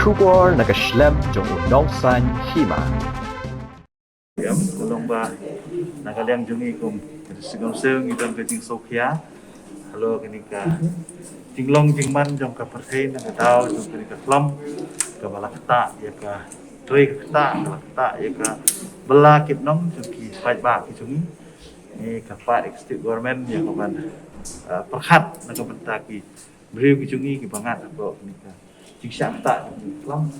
出国那个 Schlemm 中农山戏嘛。Tolong ba nakaliang jungi kong sigong seung itong kajing Sofia. Halo kenika jinglong jingman jong ka perhei na tao jong kenika klam ka balakta ya ka trei kta ya ka belakit nong jong ki fight ba ki jungi ni ka pa executive government ya ka ban perhat na ka bentaki beriu ki jungi ki bangat ko kenika jing syakta klam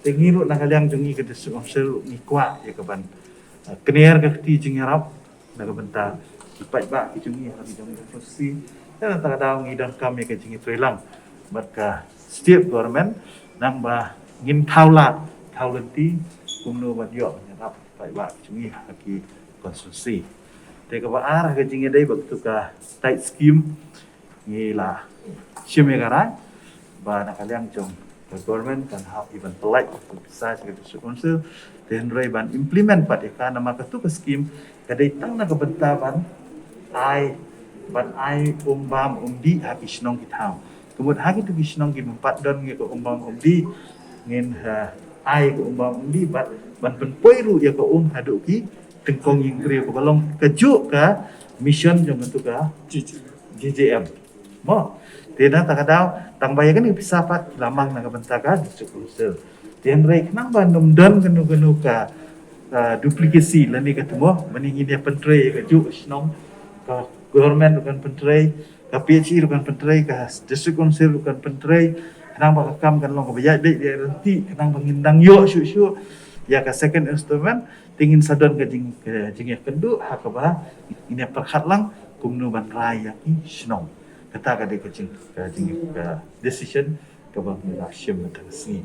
tengiru nakaliang jungi ke sigong seung ni kwa ya ka ban Keniar ke ti jing Arab na benta ipat ba ki jungi ha di jong konstitusi dan tak ada ngidang kami ke jing Thailand maka setiap government nang ba ngin thaula thaulenti kumno ba yo nyarap ipat ba ki jungi ha ki konstitusi te ka ba ar ke jing dai baktu ka tight scheme ni la chimegara ba nakaliang jong government kan have even polite to decide ke council then ban implement pat ka nama ka tu ka scheme kadai tang na ka bentaban ai ban ai umbam umdi ha kisnong kitau kemud ha ki tu kisnong ki pat don nge ko umbam umdi ngin ai ko umbam umdi bat ban penpoi ru ya ko hadu ki tengkong ing kri ko balong kejuk ka mission jong tu ka JJM mo Tiada tak ada tang bayakan ni bisa pat lamang nak bentakan cukup Tiang rek nang bandum don kenu ka duplikasi lani ketemu meningin dia pentrei ke juk snong ka government bukan pentrei ka PHI bukan pentrei ka district council bukan pentrei kenang bakam kan long ka bayar dia renti kenang mengindang yo syu ya ka second instrument tingin sadon ke jing ya kendu hak ba ini perhat lang kumnu ban raya ki snong kata ka de ke jing decision ka bang la shim ta sni